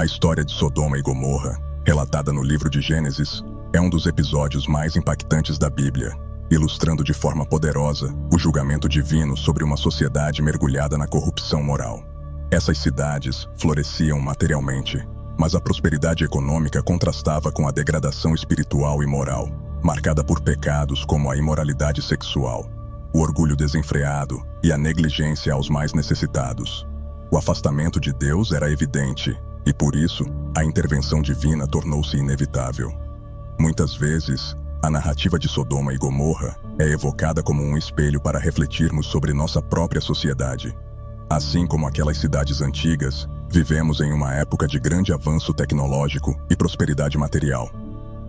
A história de Sodoma e Gomorra, relatada no livro de Gênesis, é um dos episódios mais impactantes da Bíblia, ilustrando de forma poderosa o julgamento divino sobre uma sociedade mergulhada na corrupção moral. Essas cidades floresciam materialmente, mas a prosperidade econômica contrastava com a degradação espiritual e moral, marcada por pecados como a imoralidade sexual, o orgulho desenfreado e a negligência aos mais necessitados. O afastamento de Deus era evidente, e por isso, a intervenção divina tornou-se inevitável. Muitas vezes, a narrativa de Sodoma e Gomorra é evocada como um espelho para refletirmos sobre nossa própria sociedade. Assim como aquelas cidades antigas, vivemos em uma época de grande avanço tecnológico e prosperidade material.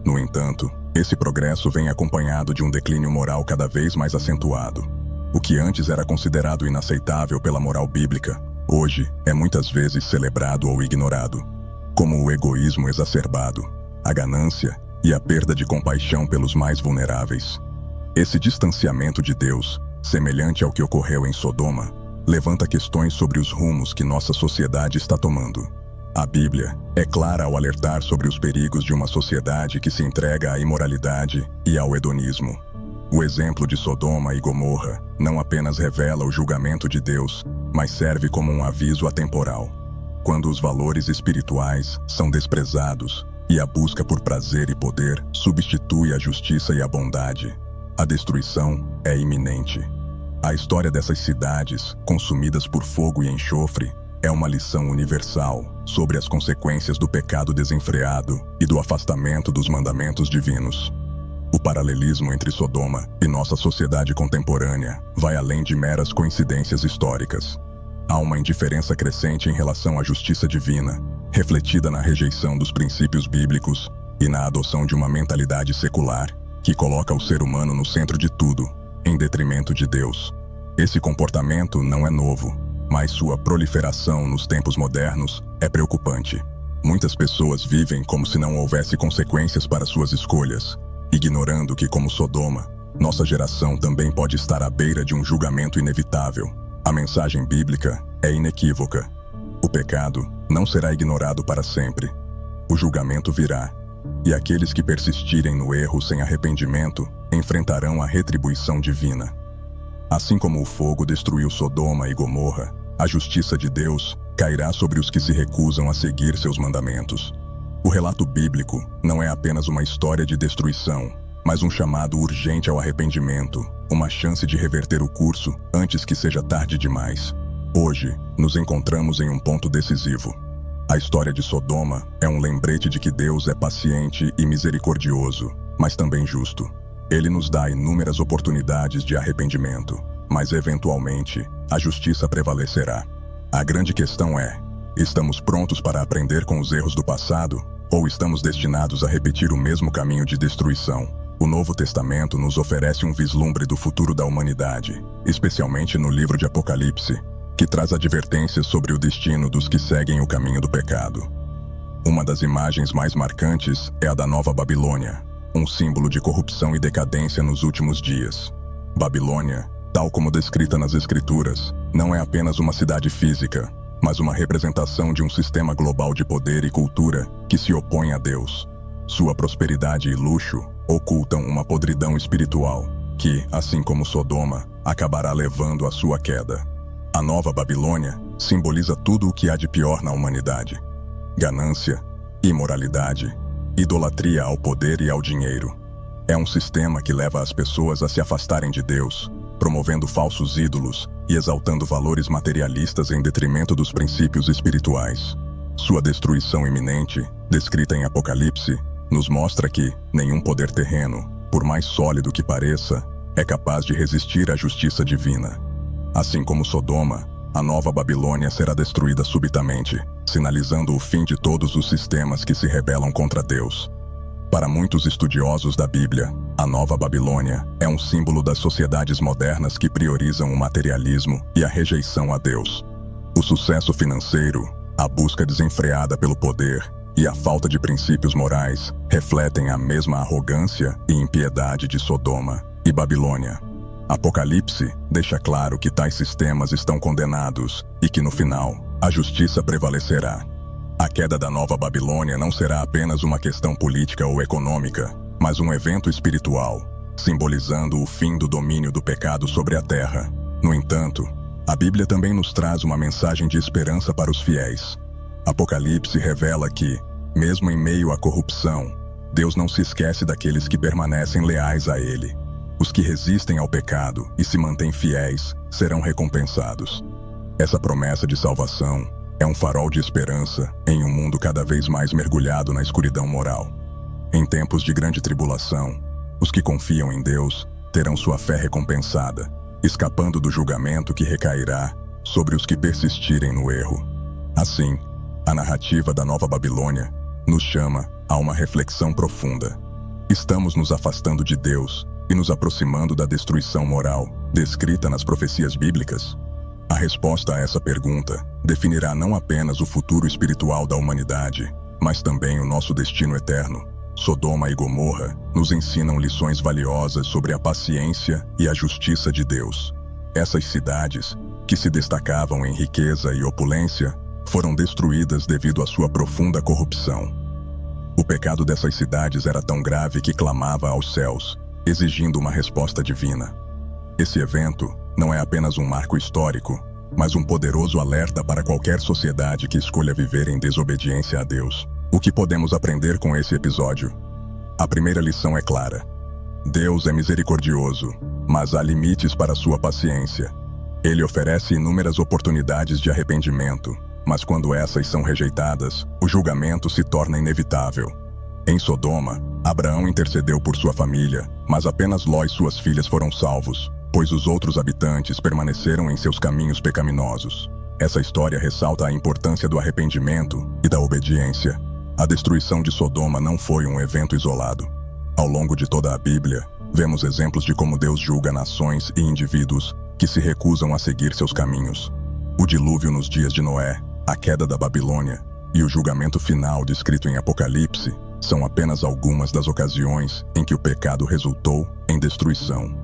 No entanto, esse progresso vem acompanhado de um declínio moral cada vez mais acentuado. O que antes era considerado inaceitável pela moral bíblica, hoje é muitas vezes celebrado ou ignorado, como o egoísmo exacerbado, a ganância e a perda de compaixão pelos mais vulneráveis. Esse distanciamento de Deus, semelhante ao que ocorreu em Sodoma, levanta questões sobre os rumos que nossa sociedade está tomando. A Bíblia é clara ao alertar sobre os perigos de uma sociedade que se entrega à imoralidade e ao hedonismo. O exemplo de Sodoma e Gomorra não apenas revela o julgamento de Deus, mas serve como um aviso atemporal. Quando os valores espirituais são desprezados e a busca por prazer e poder substitui a justiça e a bondade, a destruição é iminente. A história dessas cidades, consumidas por fogo e enxofre, é uma lição universal sobre as consequências do pecado desenfreado e do afastamento dos mandamentos divinos. O paralelismo entre Sodoma e nossa sociedade contemporânea vai além de meras coincidências históricas. Há uma indiferença crescente em relação à justiça divina, refletida na rejeição dos princípios bíblicos e na adoção de uma mentalidade secular, que coloca o ser humano no centro de tudo, em detrimento de Deus. Esse comportamento não é novo, mas sua proliferação nos tempos modernos é preocupante. Muitas pessoas vivem como se não houvesse consequências para suas escolhas, ignorando que, como Sodoma, nossa geração também pode estar à beira de um julgamento inevitável. A mensagem bíblica é inequívoca. O pecado não será ignorado para sempre. O julgamento virá, e aqueles que persistirem no erro sem arrependimento enfrentarão a retribuição divina. Assim como o fogo destruiu Sodoma e Gomorra, a justiça de Deus cairá sobre os que se recusam a seguir seus mandamentos. O relato bíblico não é apenas uma história de destruição, mas um chamado urgente ao arrependimento, uma chance de reverter o curso antes que seja tarde demais. Hoje, nos encontramos em um ponto decisivo. A história de Sodoma é um lembrete de que Deus é paciente e misericordioso, mas também justo. Ele nos dá inúmeras oportunidades de arrependimento, mas eventualmente a justiça prevalecerá. A grande questão é: estamos prontos para aprender com os erros do passado, ou estamos destinados a repetir o mesmo caminho de destruição? O Novo Testamento nos oferece um vislumbre do futuro da humanidade, especialmente no livro de Apocalipse, que traz advertências sobre o destino dos que seguem o caminho do pecado. Uma das imagens mais marcantes é a da Nova Babilônia, um símbolo de corrupção e decadência nos últimos dias. Babilônia, tal como descrita nas Escrituras, não é apenas uma cidade física, mas uma representação de um sistema global de poder e cultura que se opõe a Deus. Sua prosperidade e luxo ocultam uma podridão espiritual que, assim como Sodoma, acabará levando à sua queda. A Nova Babilônia simboliza tudo o que há de pior na humanidade: ganância, imoralidade, idolatria ao poder e ao dinheiro. É um sistema que leva as pessoas a se afastarem de Deus, promovendo falsos ídolos e exaltando valores materialistas em detrimento dos princípios espirituais. Sua destruição iminente, descrita em Apocalipse, nos mostra que nenhum poder terreno, por mais sólido que pareça, é capaz de resistir à justiça divina. Assim como Sodoma, a Nova Babilônia será destruída subitamente, sinalizando o fim de todos os sistemas que se rebelam contra Deus. Para muitos estudiosos da Bíblia, a Nova Babilônia é um símbolo das sociedades modernas que priorizam o materialismo e a rejeição a Deus. O sucesso financeiro, a busca desenfreada pelo poder e a falta de princípios morais refletem a mesma arrogância e impiedade de Sodoma e Babilônia. Apocalipse deixa claro que tais sistemas estão condenados e que, no final, a justiça prevalecerá. A queda da Nova Babilônia não será apenas uma questão política ou econômica, mas um evento espiritual, simbolizando o fim do domínio do pecado sobre a terra. No entanto, a Bíblia também nos traz uma mensagem de esperança para os fiéis. Apocalipse revela que, mesmo em meio à corrupção, Deus não se esquece daqueles que permanecem leais a Ele. Os que resistem ao pecado e se mantêm fiéis serão recompensados. Essa promessa de salvação é um farol de esperança em um mundo cada vez mais mergulhado na escuridão moral. Em tempos de grande tribulação, os que confiam em Deus terão sua fé recompensada, escapando do julgamento que recairá sobre os que persistirem no erro. Assim, a narrativa da Nova Babilônia nos chama a uma reflexão profunda. Estamos nos afastando de Deus e nos aproximando da destruição moral descrita nas profecias bíblicas? A resposta a essa pergunta definirá não apenas o futuro espiritual da humanidade, mas também o nosso destino eterno. Sodoma e Gomorra nos ensinam lições valiosas sobre a paciência e a justiça de Deus. Essas cidades, que se destacavam em riqueza e opulência, foram destruídas devido à sua profunda corrupção. O pecado dessas cidades era tão grave que clamava aos céus, exigindo uma resposta divina. Esse evento não é apenas um marco histórico, mas um poderoso alerta para qualquer sociedade que escolha viver em desobediência a Deus. O que podemos aprender com esse episódio? A primeira lição é clara. Deus é misericordioso, mas há limites para sua paciência. Ele oferece inúmeras oportunidades de arrependimento, mas quando essas são rejeitadas, o julgamento se torna inevitável. Em Sodoma, Abraão intercedeu por sua família, mas apenas Ló e suas filhas foram salvos, pois os outros habitantes permaneceram em seus caminhos pecaminosos. Essa história ressalta a importância do arrependimento e da obediência. A destruição de Sodoma não foi um evento isolado. Ao longo de toda a Bíblia, vemos exemplos de como Deus julga nações e indivíduos que se recusam a seguir seus caminhos. O dilúvio nos dias de Noé, a queda da Babilônia e o julgamento final descrito em Apocalipse são apenas algumas das ocasiões em que o pecado resultou em destruição.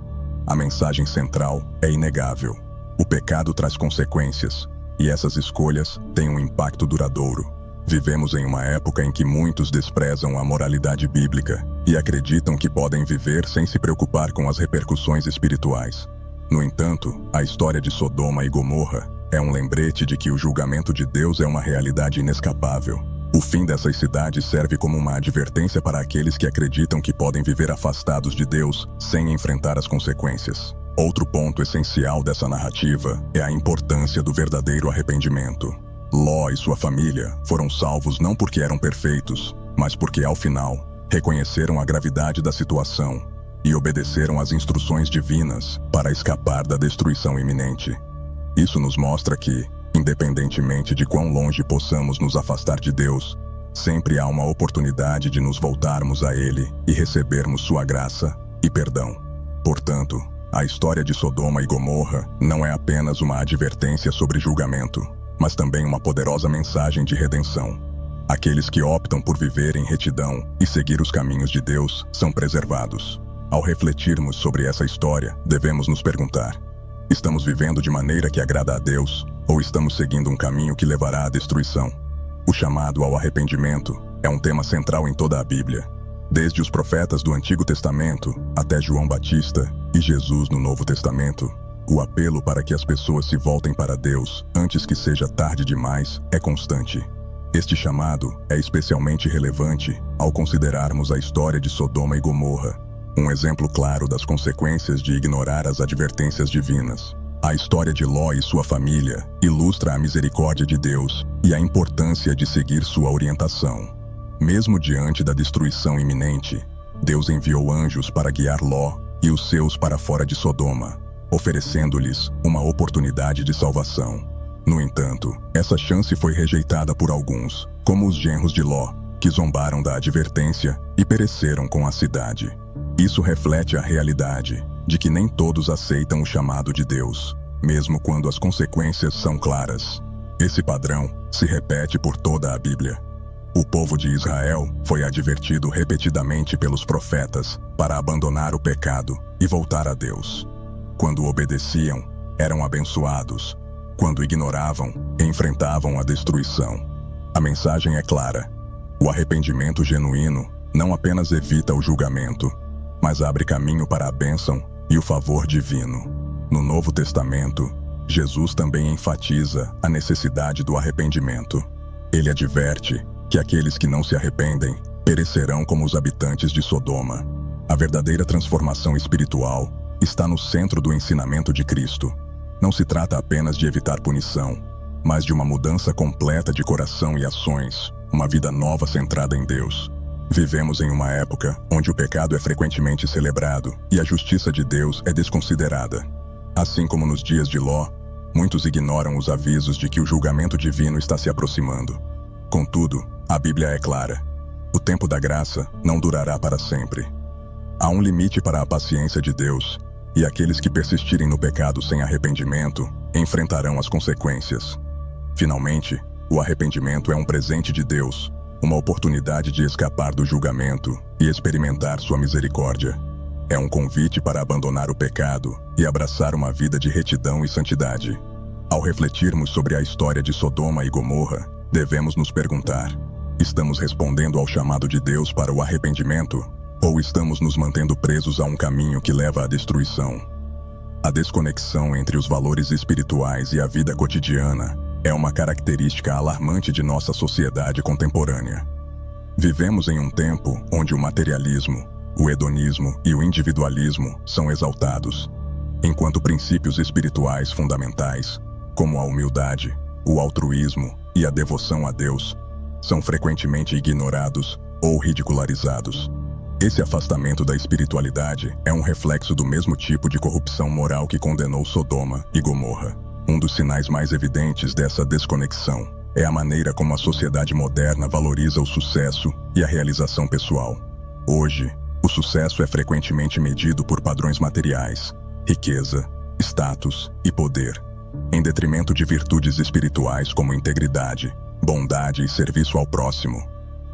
A mensagem central é inegável. O pecado traz consequências, e essas escolhas têm um impacto duradouro. Vivemos em uma época em que muitos desprezam a moralidade bíblica e acreditam que podem viver sem se preocupar com as repercussões espirituais. No entanto, a história de Sodoma e Gomorra é um lembrete de que o julgamento de Deus é uma realidade inescapável. O fim dessas cidades serve como uma advertência para aqueles que acreditam que podem viver afastados de Deus sem enfrentar as consequências. Outro ponto essencial dessa narrativa é a importância do verdadeiro arrependimento. Ló e sua família foram salvos não porque eram perfeitos, mas porque, ao final, reconheceram a gravidade da situação e obedeceram às instruções divinas para escapar da destruição iminente. Isso nos mostra que, independentemente de quão longe possamos nos afastar de Deus, sempre há uma oportunidade de nos voltarmos a Ele e recebermos sua graça e perdão. Portanto, a história de Sodoma e Gomorra não é apenas uma advertência sobre julgamento, mas também uma poderosa mensagem de redenção. Aqueles que optam por viver em retidão e seguir os caminhos de Deus são preservados. Ao refletirmos sobre essa história, devemos nos perguntar: estamos vivendo de maneira que agrada a Deus, ou estamos seguindo um caminho que levará à destruição? O chamado ao arrependimento é um tema central em toda a Bíblia. Desde os profetas do Antigo Testamento até João Batista e Jesus no Novo Testamento, o apelo para que as pessoas se voltem para Deus antes que seja tarde demais é constante. Este chamado é especialmente relevante ao considerarmos a história de Sodoma e Gomorra, um exemplo claro das consequências de ignorar as advertências divinas. A história de Ló e sua família ilustra a misericórdia de Deus e a importância de seguir sua orientação. Mesmo diante da destruição iminente, Deus enviou anjos para guiar Ló e os seus para fora de Sodoma, oferecendo-lhes uma oportunidade de salvação. No entanto, essa chance foi rejeitada por alguns, como os genros de Ló, que zombaram da advertência e pereceram com a cidade. Isso reflete a realidade de que nem todos aceitam o chamado de Deus, mesmo quando as consequências são claras. Esse padrão se repete por toda a Bíblia. O povo de Israel foi advertido repetidamente pelos profetas para abandonar o pecado e voltar a Deus. Quando obedeciam, eram abençoados. Quando ignoravam, enfrentavam a destruição. A mensagem é clara. O arrependimento genuíno não apenas evita o julgamento, mas abre caminho para a bênção e o favor divino. No Novo Testamento, Jesus também enfatiza a necessidade do arrependimento. Ele adverte que aqueles que não se arrependem perecerão como os habitantes de Sodoma. A verdadeira transformação espiritual está no centro do ensinamento de Cristo. Não se trata apenas de evitar punição, mas de uma mudança completa de coração e ações, uma vida nova centrada em Deus. Vivemos em uma época onde o pecado é frequentemente celebrado e a justiça de Deus é desconsiderada. Assim como nos dias de Ló, muitos ignoram os avisos de que o julgamento divino está se aproximando. Contudo, a Bíblia é clara. O tempo da graça não durará para sempre. Há um limite para a paciência de Deus, e aqueles que persistirem no pecado sem arrependimento enfrentarão as consequências. Finalmente, o arrependimento é um presente de Deus, uma oportunidade de escapar do julgamento e experimentar sua misericórdia. É um convite para abandonar o pecado e abraçar uma vida de retidão e santidade. Ao refletirmos sobre a história de Sodoma e Gomorra, devemos nos perguntar: estamos respondendo ao chamado de Deus para o arrependimento? Ou estamos nos mantendo presos a um caminho que leva à destruição? A desconexão entre os valores espirituais e a vida cotidiana é uma característica alarmante de nossa sociedade contemporânea. Vivemos em um tempo onde o materialismo, o hedonismo e o individualismo são exaltados, enquanto princípios espirituais fundamentais, como a humildade, o altruísmo e a devoção a Deus, são frequentemente ignorados ou ridicularizados. Esse afastamento da espiritualidade é um reflexo do mesmo tipo de corrupção moral que condenou Sodoma e Gomorra. Um dos sinais mais evidentes dessa desconexão é a maneira como a sociedade moderna valoriza o sucesso e a realização pessoal. Hoje, o sucesso é frequentemente medido por padrões materiais, riqueza, status e poder, em detrimento de virtudes espirituais como integridade, bondade e serviço ao próximo.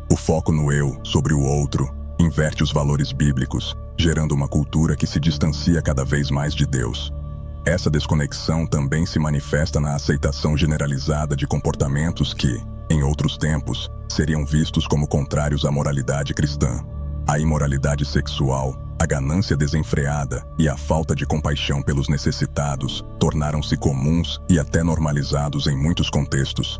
O foco no eu sobre o outro inverte os valores bíblicos, gerando uma cultura que se distancia cada vez mais de Deus. Essa desconexão também se manifesta na aceitação generalizada de comportamentos que, em outros tempos, seriam vistos como contrários à moralidade cristã. A imoralidade sexual, a ganância desenfreada e a falta de compaixão pelos necessitados tornaram-se comuns e até normalizados em muitos contextos.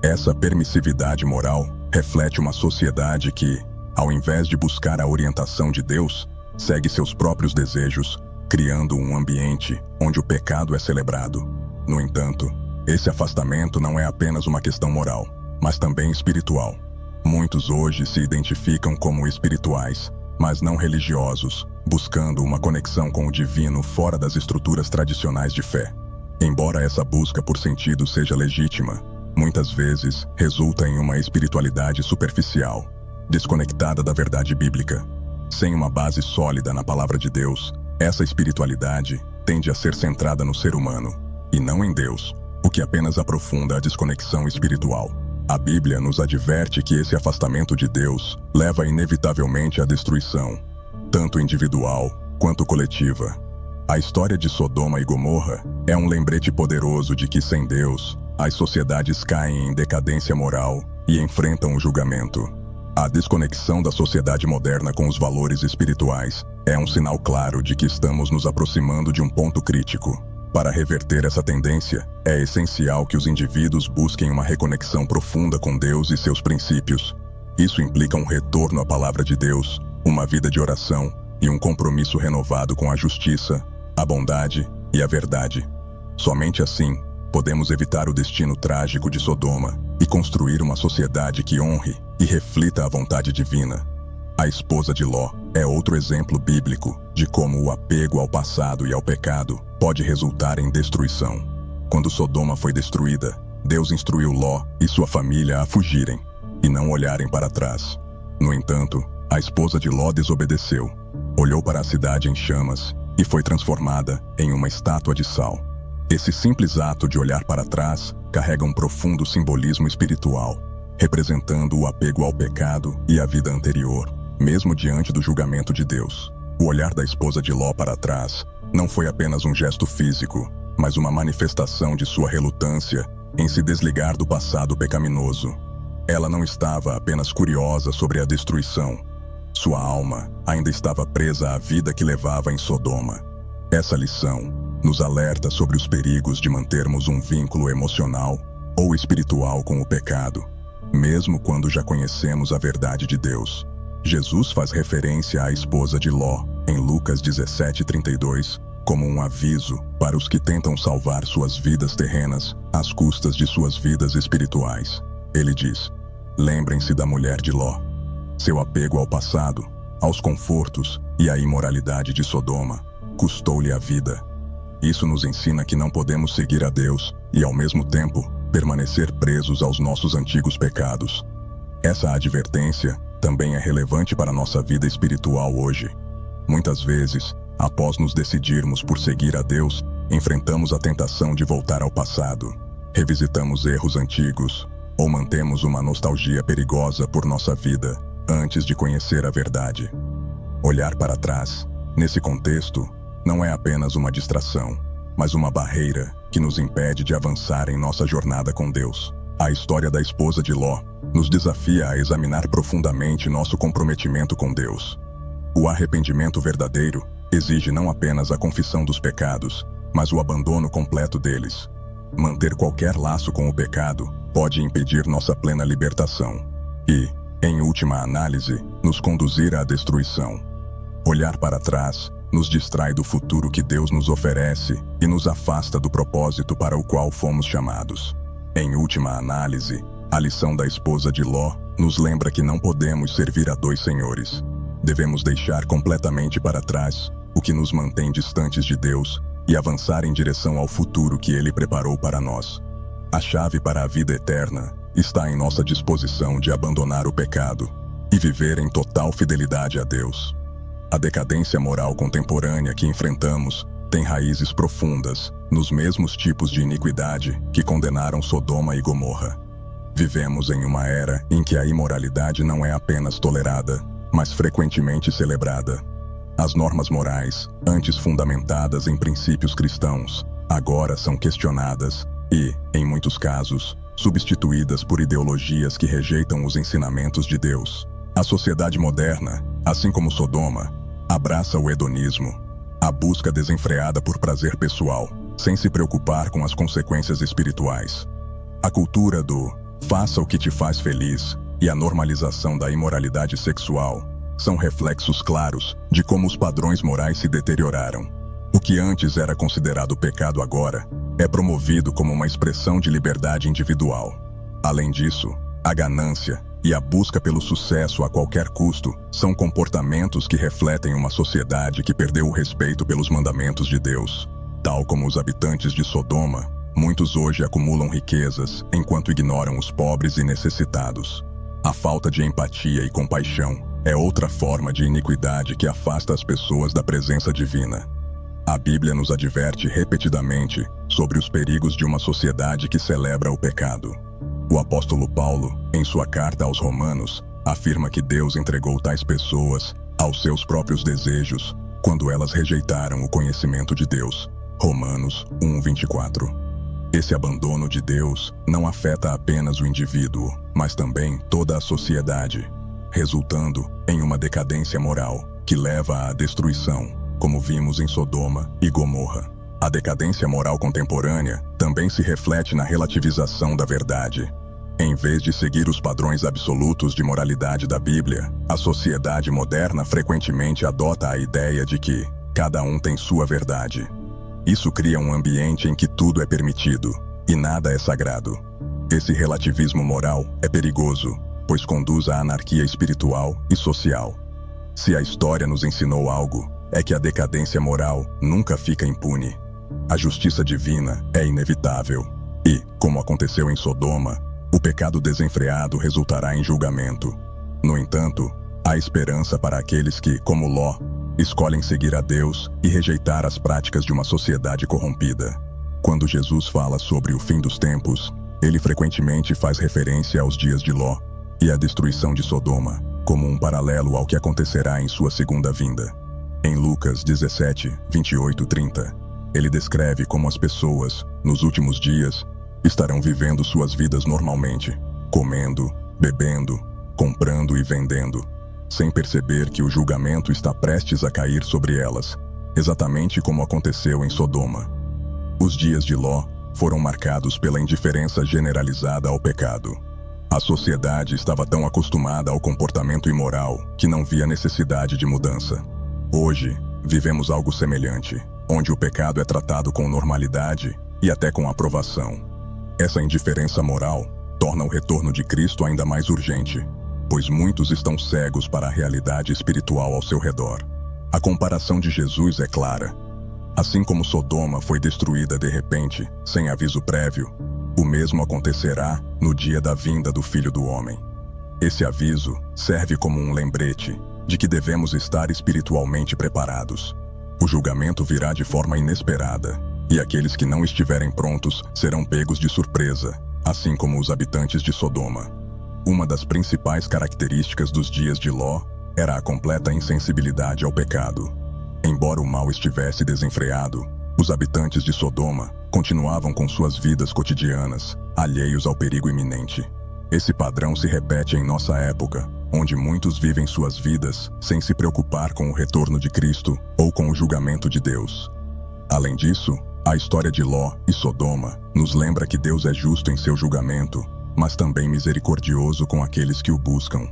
Essa permissividade moral reflete uma sociedade que, ao invés de buscar a orientação de Deus, segue seus próprios desejos, criando um ambiente onde o pecado é celebrado. No entanto, esse afastamento não é apenas uma questão moral, mas também espiritual. Muitos hoje se identificam como espirituais, mas não religiosos, buscando uma conexão com o divino fora das estruturas tradicionais de fé. Embora essa busca por sentido seja legítima, muitas vezes resulta em uma espiritualidade superficial, desconectada da verdade bíblica. Sem uma base sólida na palavra de Deus, essa espiritualidade tende a ser centrada no ser humano, e não em Deus, o que apenas aprofunda a desconexão espiritual. A Bíblia nos adverte que esse afastamento de Deus leva inevitavelmente à destruição, tanto individual quanto coletiva. A história de Sodoma e Gomorra é um lembrete poderoso de que, sem Deus, as sociedades caem em decadência moral e enfrentam o julgamento. A desconexão da sociedade moderna com os valores espirituais é um sinal claro de que estamos nos aproximando de um ponto crítico. Para reverter essa tendência, é essencial que os indivíduos busquem uma reconexão profunda com Deus e seus princípios. Isso implica um retorno à palavra de Deus, uma vida de oração e um compromisso renovado com a justiça, a bondade e a verdade. Somente assim, podemos evitar o destino trágico de Sodoma e construir uma sociedade que honre e reflita a vontade divina. A esposa de Ló é outro exemplo bíblico de como o apego ao passado e ao pecado pode resultar em destruição. Quando Sodoma foi destruída, Deus instruiu Ló e sua família a fugirem e não olharem para trás. No entanto, a esposa de Ló desobedeceu, olhou para a cidade em chamas e foi transformada em uma estátua de sal. Esse simples ato de olhar para trás carrega um profundo simbolismo espiritual, representando o apego ao pecado e à vida anterior, mesmo diante do julgamento de Deus. O olhar da esposa de Ló para trás não foi apenas um gesto físico, mas uma manifestação de sua relutância em se desligar do passado pecaminoso. Ela não estava apenas curiosa sobre a destruição. Sua alma ainda estava presa à vida que levava em Sodoma. Essa lição nos alerta sobre os perigos de mantermos um vínculo emocional ou espiritual com o pecado, mesmo quando já conhecemos a verdade de Deus. Jesus faz referência à esposa de Ló, em Lucas 17:32, como um aviso para os que tentam salvar suas vidas terrenas às custas de suas vidas espirituais. Ele diz: lembrem-se da mulher de Ló. Seu apego ao passado, aos confortos e à imoralidade de Sodoma custou-lhe a vida. Isso nos ensina que não podemos seguir a Deus e, ao mesmo tempo, permanecer presos aos nossos antigos pecados. Essa advertência também é relevante para nossa vida espiritual hoje. Muitas vezes, após nos decidirmos por seguir a Deus, enfrentamos a tentação de voltar ao passado. Revisitamos erros antigos ou mantemos uma nostalgia perigosa por nossa vida antes de conhecer a verdade. Olhar para trás, nesse contexto, não é apenas uma distração, mas uma barreira que nos impede de avançar em nossa jornada com Deus. A história da esposa de Ló nos desafia a examinar profundamente nosso comprometimento com Deus. O arrependimento verdadeiro exige não apenas a confissão dos pecados, mas o abandono completo deles. Manter qualquer laço com o pecado pode impedir nossa plena libertação e, em última análise, nos conduzir à destruição. Olhar para trás nos distrai do futuro que Deus nos oferece e nos afasta do propósito para o qual fomos chamados. Em última análise, a lição da esposa de Ló nos lembra que não podemos servir a dois senhores. Devemos deixar completamente para trás o que nos mantém distantes de Deus e avançar em direção ao futuro que Ele preparou para nós. A chave para a vida eterna está em nossa disposição de abandonar o pecado e viver em total fidelidade a Deus. A decadência moral contemporânea que enfrentamos tem raízes profundas nos mesmos tipos de iniquidade que condenaram Sodoma e Gomorra. Vivemos em uma era em que a imoralidade não é apenas tolerada, mas frequentemente celebrada. As normas morais, antes fundamentadas em princípios cristãos, agora são questionadas e, em muitos casos, substituídas por ideologias que rejeitam os ensinamentos de Deus. A sociedade moderna, assim como Sodoma, abraça o hedonismo, a busca desenfreada por prazer pessoal, sem se preocupar com as consequências espirituais. A cultura do "faça o que te faz feliz" e a normalização da imoralidade sexual são reflexos claros de como os padrões morais se deterioraram. O que antes era considerado pecado agora é promovido como uma expressão de liberdade individual. Além disso, a ganância e a busca pelo sucesso a qualquer custo são comportamentos que refletem uma sociedade que perdeu o respeito pelos mandamentos de Deus. Tal como os habitantes de Sodoma, muitos hoje acumulam riquezas enquanto ignoram os pobres e necessitados. A falta de empatia e compaixão é outra forma de iniquidade que afasta as pessoas da presença divina. A Bíblia nos adverte repetidamente sobre os perigos de uma sociedade que celebra o pecado. O apóstolo Paulo, em sua carta aos Romanos, afirma que Deus entregou tais pessoas aos seus próprios desejos quando elas rejeitaram o conhecimento de Deus. Romanos 1:24. Esse abandono de Deus não afeta apenas o indivíduo, mas também toda a sociedade, resultando em uma decadência moral que leva à destruição, como vimos em Sodoma e Gomorra. A decadência moral contemporânea também se reflete na relativização da verdade. Em vez de seguir os padrões absolutos de moralidade da Bíblia, a sociedade moderna frequentemente adota a ideia de que cada um tem sua verdade. Isso cria um ambiente em que tudo é permitido e nada é sagrado. Esse relativismo moral é perigoso, pois conduz à anarquia espiritual e social. Se a história nos ensinou algo, é que a decadência moral nunca fica impune. A justiça divina é inevitável e, como aconteceu em Sodoma, o pecado desenfreado resultará em julgamento. No entanto, há esperança para aqueles que, como Ló, escolhem seguir a Deus e rejeitar as práticas de uma sociedade corrompida. Quando Jesus fala sobre o fim dos tempos, ele frequentemente faz referência aos dias de Ló e à destruição de Sodoma, como um paralelo ao que acontecerá em sua segunda vinda. Em Lucas 17:28-30, ele descreve como as pessoas, nos últimos dias, estarão vivendo suas vidas normalmente, comendo, bebendo, comprando e vendendo, sem perceber que o julgamento está prestes a cair sobre elas, exatamente como aconteceu em Sodoma. Os dias de Ló foram marcados pela indiferença generalizada ao pecado. A sociedade estava tão acostumada ao comportamento imoral que não via necessidade de mudança. Hoje, vivemos algo semelhante, onde o pecado é tratado com normalidade e até com aprovação. Essa indiferença moral torna o retorno de Cristo ainda mais urgente, pois muitos estão cegos para a realidade espiritual ao seu redor. A comparação de Jesus é clara. Assim como Sodoma foi destruída de repente, sem aviso prévio, o mesmo acontecerá no dia da vinda do Filho do Homem. Esse aviso serve como um lembrete de que devemos estar espiritualmente preparados. O julgamento virá de forma inesperada, e aqueles que não estiverem prontos serão pegos de surpresa, assim como os habitantes de Sodoma. Uma das principais características dos dias de Ló era a completa insensibilidade ao pecado. Embora o mal estivesse desenfreado, os habitantes de Sodoma continuavam com suas vidas cotidianas, alheios ao perigo iminente. Esse padrão se repete em nossa época, onde muitos vivem suas vidas sem se preocupar com o retorno de Cristo ou com o julgamento de Deus. Além disso, a história de Ló e Sodoma nos lembra que Deus é justo em seu julgamento, mas também misericordioso com aqueles que o buscam.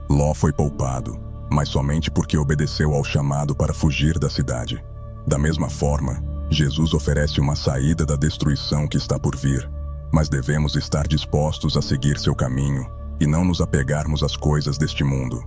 Ló foi poupado, mas somente porque obedeceu ao chamado para fugir da cidade. Da mesma forma, Jesus oferece uma saída da destruição que está por vir, mas devemos estar dispostos a seguir seu caminho e não nos apegarmos às coisas deste mundo.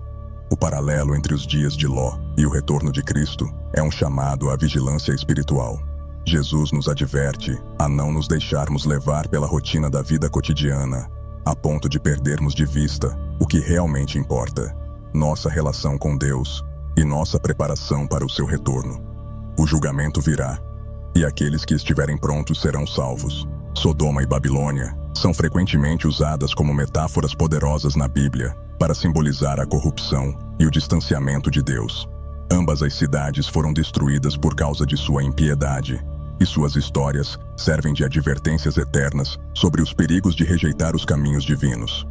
O paralelo entre os dias de Ló e o retorno de Cristo é um chamado à vigilância espiritual. Jesus nos adverte a não nos deixarmos levar pela rotina da vida cotidiana, a ponto de perdermos de vista o que realmente importa: nossa relação com Deus e nossa preparação para o seu retorno. O julgamento virá, e aqueles que estiverem prontos serão salvos. Sodoma e Babilônia são frequentemente usadas como metáforas poderosas na Bíblia para simbolizar a corrupção e o distanciamento de Deus. Ambas as cidades foram destruídas por causa de sua impiedade, e suas histórias servem de advertências eternas sobre os perigos de rejeitar os caminhos divinos.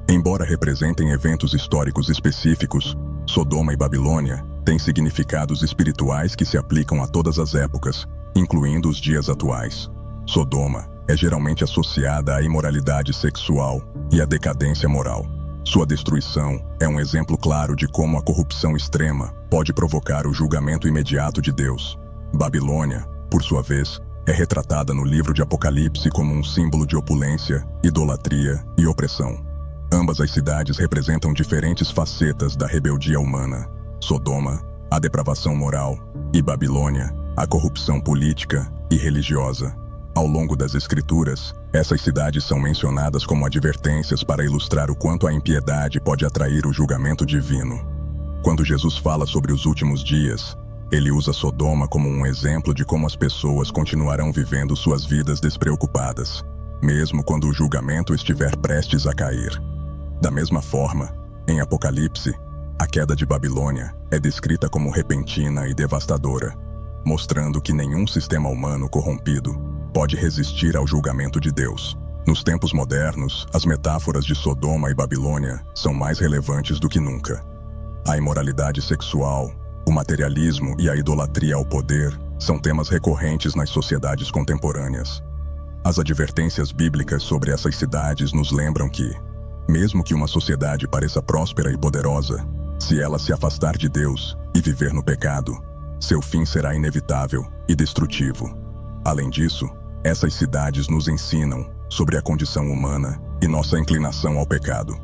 Embora representem eventos históricos específicos, Sodoma e Babilônia têm significados espirituais que se aplicam a todas as épocas, incluindo os dias atuais. Sodoma é geralmente associada à imoralidade sexual e à decadência moral. Sua destruição é um exemplo claro de como a corrupção extrema pode provocar o julgamento imediato de Deus. Babilônia, por sua vez, é retratada no livro de Apocalipse como um símbolo de opulência, idolatria e opressão. Ambas as cidades representam diferentes facetas da rebeldia humana. Sodoma, a depravação moral, e Babilônia, a corrupção política e religiosa. Ao longo das Escrituras, essas cidades são mencionadas como advertências para ilustrar o quanto a impiedade pode atrair o julgamento divino. Quando Jesus fala sobre os últimos dias, ele usa Sodoma como um exemplo de como as pessoas continuarão vivendo suas vidas despreocupadas, mesmo quando o julgamento estiver prestes a cair. Da mesma forma, em Apocalipse, a queda de Babilônia é descrita como repentina e devastadora, mostrando que nenhum sistema humano corrompido pode resistir ao julgamento de Deus. Nos tempos modernos, as metáforas de Sodoma e Babilônia são mais relevantes do que nunca. A imoralidade sexual, o materialismo e a idolatria ao poder são temas recorrentes nas sociedades contemporâneas. As advertências bíblicas sobre essas cidades nos lembram que, mesmo que uma sociedade pareça próspera e poderosa, se ela se afastar de Deus e viver no pecado, seu fim será inevitável e destrutivo. Além disso, essas cidades nos ensinam sobre a condição humana e nossa inclinação ao pecado.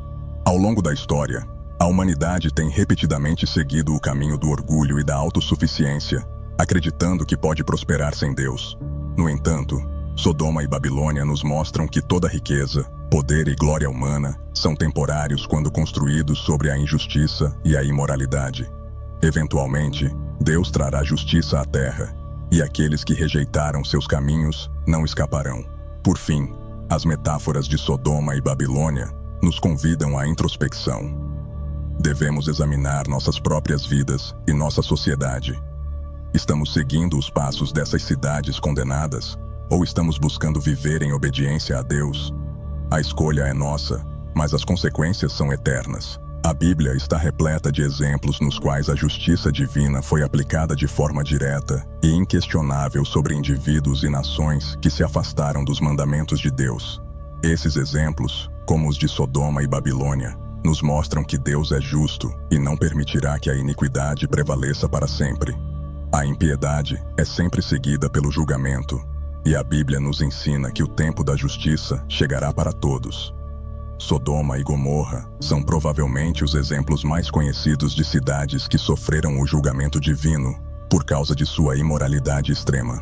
Ao longo da história, a humanidade tem repetidamente seguido o caminho do orgulho e da autossuficiência, acreditando que pode prosperar sem Deus. No entanto, Sodoma e Babilônia nos mostram que toda riqueza, poder e glória humana são temporários quando construídos sobre a injustiça e a imoralidade. Eventualmente, Deus trará justiça à terra, e aqueles que rejeitaram seus caminhos não escaparão. Por fim, as metáforas de Sodoma e Babilônia nos convidam à introspecção. Devemos examinar nossas próprias vidas e nossa sociedade. Estamos seguindo os passos dessas cidades condenadas, ou estamos buscando viver em obediência a Deus? A escolha é nossa, mas as consequências são eternas. A Bíblia está repleta de exemplos nos quais a justiça divina foi aplicada de forma direta e inquestionável sobre indivíduos e nações que se afastaram dos mandamentos de Deus. Esses exemplos, como os de Sodoma e Babilônia, nos mostram que Deus é justo e não permitirá que a iniquidade prevaleça para sempre. A impiedade é sempre seguida pelo julgamento, e a Bíblia nos ensina que o tempo da justiça chegará para todos. Sodoma e Gomorra são provavelmente os exemplos mais conhecidos de cidades que sofreram o julgamento divino por causa de sua imoralidade extrema.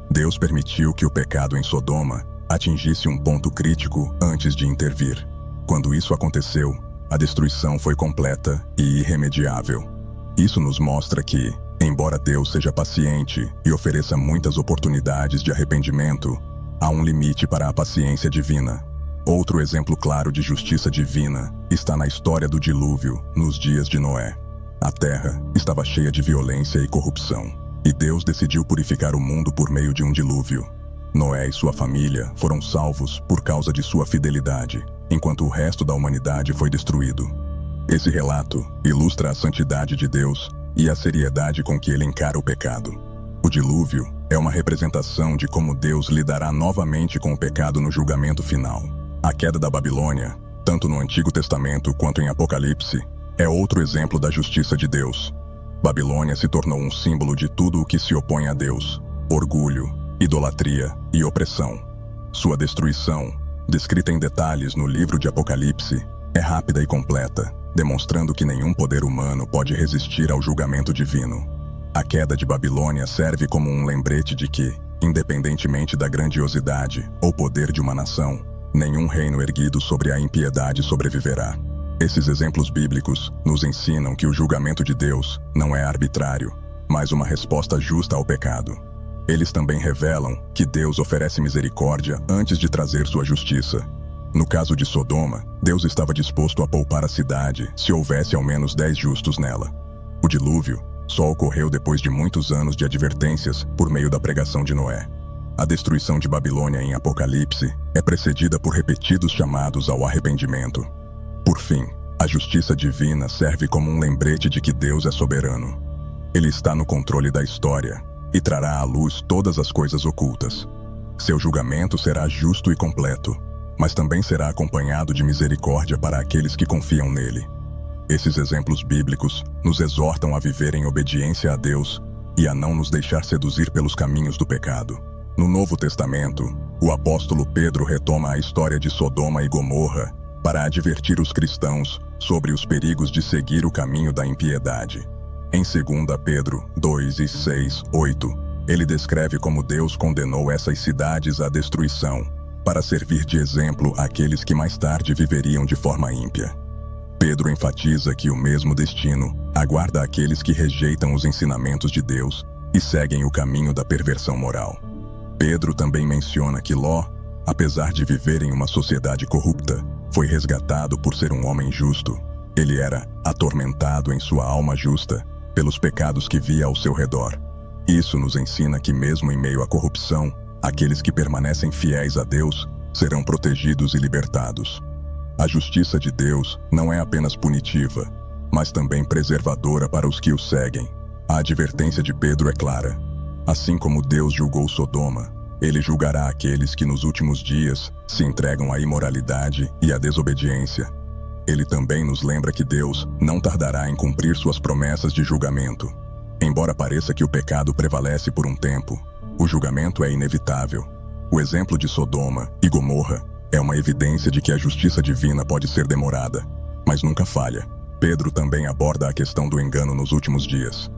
Deus permitiu que o pecado em Sodoma atingisse um ponto crítico antes de intervir. Quando isso aconteceu, a destruição foi completa e irremediável. Isso nos mostra que, embora Deus seja paciente e ofereça muitas oportunidades de arrependimento, há um limite para a paciência divina. Outro exemplo claro de justiça divina está na história do dilúvio, nos dias de Noé. A terra estava cheia de violência e corrupção, e Deus decidiu purificar o mundo por meio de um dilúvio. Noé e sua família foram salvos por causa de sua fidelidade, enquanto o resto da humanidade foi destruído. Esse relato ilustra a santidade de Deus e a seriedade com que ele encara o pecado. O dilúvio é uma representação de como Deus lidará novamente com o pecado no julgamento final. A queda da Babilônia, tanto no Antigo Testamento quanto em Apocalipse, é outro exemplo da justiça de Deus. Babilônia se tornou um símbolo de tudo o que se opõe a Deus: orgulho, idolatria e opressão. Sua destruição, descrita em detalhes no livro de Apocalipse, é rápida e completa, demonstrando que nenhum poder humano pode resistir ao julgamento divino. A queda de Babilônia serve como um lembrete de que, independentemente da grandiosidade ou poder de uma nação, nenhum reino erguido sobre a impiedade sobreviverá. Esses exemplos bíblicos nos ensinam que o julgamento de Deus não é arbitrário, mas uma resposta justa ao pecado. Eles também revelam que Deus oferece misericórdia antes de trazer sua justiça. No caso de Sodoma, Deus estava disposto a poupar a cidade se houvesse ao menos 10 justos nela. O dilúvio só ocorreu depois de muitos anos de advertências por meio da pregação de Noé. A destruição de Babilônia em Apocalipse é precedida por repetidos chamados ao arrependimento. Por fim, a justiça divina serve como um lembrete de que Deus é soberano. Ele está no controle da história e trará à luz todas as coisas ocultas. Seu julgamento será justo e completo, mas também será acompanhado de misericórdia para aqueles que confiam nele. Esses exemplos bíblicos nos exortam a viver em obediência a Deus e a não nos deixar seduzir pelos caminhos do pecado. No Novo Testamento, o apóstolo Pedro retoma a história de Sodoma e Gomorra para advertir os cristãos sobre os perigos de seguir o caminho da impiedade. Em 2 Pedro 2:6-8, ele descreve como Deus condenou essas cidades à destruição, para servir de exemplo àqueles que mais tarde viveriam de forma ímpia. Pedro enfatiza que o mesmo destino aguarda aqueles que rejeitam os ensinamentos de Deus e seguem o caminho da perversão moral. Pedro também menciona que Ló, apesar de viver em uma sociedade corrupta, foi resgatado por ser um homem justo. Ele era atormentado em sua alma justa pelos pecados que via ao seu redor. Isso nos ensina que mesmo em meio à corrupção, aqueles que permanecem fiéis a Deus serão protegidos e libertados. A justiça de Deus não é apenas punitiva, mas também preservadora para os que o seguem. A advertência de Pedro é clara. Assim como Deus julgou Sodoma, ele julgará aqueles que nos últimos dias se entregam à imoralidade e à desobediência. Ele também nos lembra que Deus não tardará em cumprir suas promessas de julgamento. Embora pareça que o pecado prevalece por um tempo, o julgamento é inevitável. O exemplo de Sodoma e Gomorra é uma evidência de que a justiça divina pode ser demorada, mas nunca falha. Pedro também aborda a questão do engano nos últimos dias.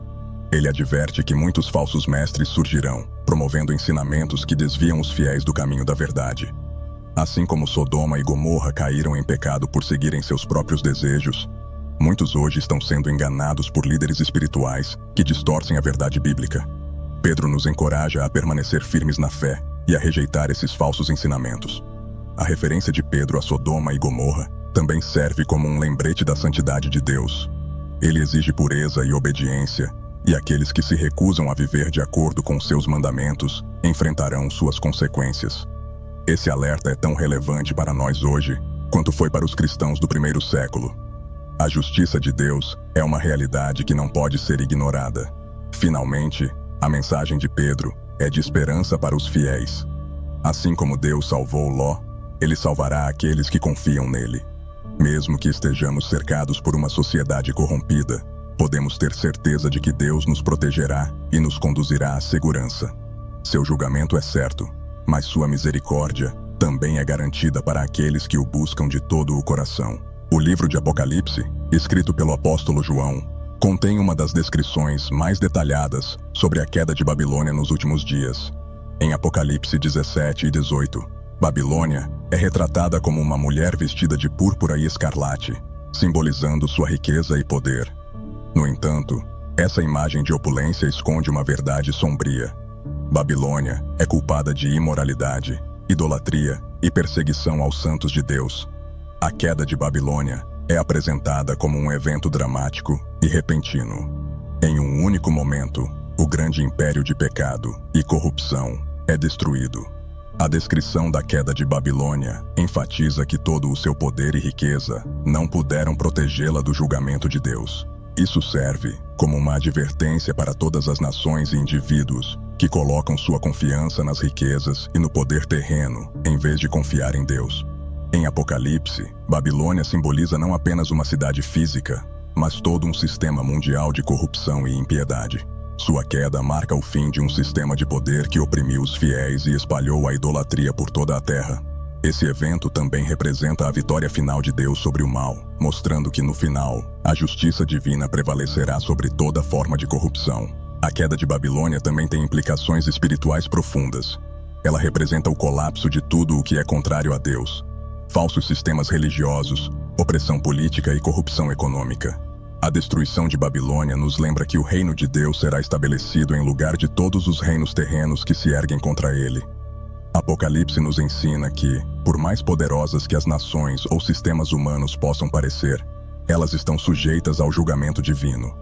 Ele adverte que muitos falsos mestres surgirão, promovendo ensinamentos que desviam os fiéis do caminho da verdade. Assim como Sodoma e Gomorra caíram em pecado por seguirem seus próprios desejos, muitos hoje estão sendo enganados por líderes espirituais que distorcem a verdade bíblica. Pedro nos encoraja a permanecer firmes na fé e a rejeitar esses falsos ensinamentos. A referência de Pedro a Sodoma e Gomorra também serve como um lembrete da santidade de Deus. Ele exige pureza e obediência, e aqueles que se recusam a viver de acordo com seus mandamentos enfrentarão suas consequências. Esse alerta é tão relevante para nós hoje quanto foi para os cristãos do primeiro século. A justiça de Deus é uma realidade que não pode ser ignorada. Finalmente, a mensagem de Pedro é de esperança para os fiéis. Assim como Deus salvou Ló, Ele salvará aqueles que confiam nele. Mesmo que estejamos cercados por uma sociedade corrompida, podemos ter certeza de que Deus nos protegerá e nos conduzirá à segurança. Seu julgamento é certo, mas sua misericórdia também é garantida para aqueles que o buscam de todo o coração. O livro de Apocalipse, escrito pelo apóstolo João, contém uma das descrições mais detalhadas sobre a queda de Babilônia nos últimos dias. Em Apocalipse 17 e 18, Babilônia é retratada como uma mulher vestida de púrpura e escarlate, simbolizando sua riqueza e poder. No entanto, essa imagem de opulência esconde uma verdade sombria. Babilônia é culpada de imoralidade, idolatria e perseguição aos santos de Deus. A queda de Babilônia é apresentada como um evento dramático e repentino. Em um único momento, o grande império de pecado e corrupção é destruído. A descrição da queda de Babilônia enfatiza que todo o seu poder e riqueza não puderam protegê-la do julgamento de Deus. Isso serve como uma advertência para todas as nações e indivíduos que colocam sua confiança nas riquezas e no poder terreno, em vez de confiar em Deus. Em Apocalipse, Babilônia simboliza não apenas uma cidade física, mas todo um sistema mundial de corrupção e impiedade. Sua queda marca o fim de um sistema de poder que oprimiu os fiéis e espalhou a idolatria por toda a terra. Esse evento também representa a vitória final de Deus sobre o mal, mostrando que no final, a justiça divina prevalecerá sobre toda forma de corrupção. A queda de Babilônia também tem implicações espirituais profundas. Ela representa o colapso de tudo o que é contrário a Deus: falsos sistemas religiosos, opressão política e corrupção econômica. A destruição de Babilônia nos lembra que o reino de Deus será estabelecido em lugar de todos os reinos terrenos que se erguem contra ele. Apocalipse nos ensina que, por mais poderosas que as nações ou sistemas humanos possam parecer, elas estão sujeitas ao julgamento divino.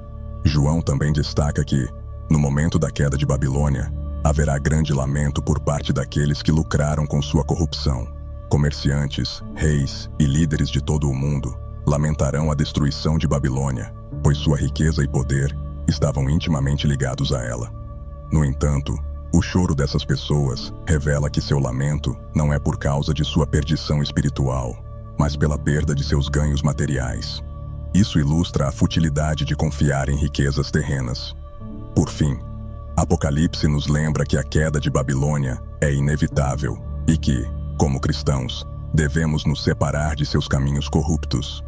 João também destaca que, no momento da queda de Babilônia, haverá grande lamento por parte daqueles que lucraram com sua corrupção. Comerciantes, reis e líderes de todo o mundo lamentarão a destruição de Babilônia, pois sua riqueza e poder estavam intimamente ligados a ela. No entanto, o choro dessas pessoas revela que seu lamento não é por causa de sua perdição espiritual, mas pela perda de seus ganhos materiais. Isso ilustra a futilidade de confiar em riquezas terrenas. Por fim, Apocalipse nos lembra que a queda de Babilônia é inevitável e que, como cristãos, devemos nos separar de seus caminhos corruptos.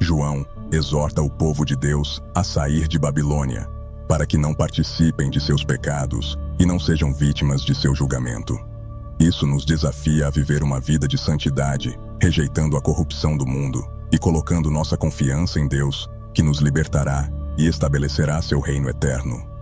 João exorta o povo de Deus a sair de Babilônia, para que não participem de seus pecados e não sejam vítimas de seu julgamento. Isso nos desafia a viver uma vida de santidade, rejeitando a corrupção do mundo e colocando nossa confiança em Deus, que nos libertará e estabelecerá seu reino eterno.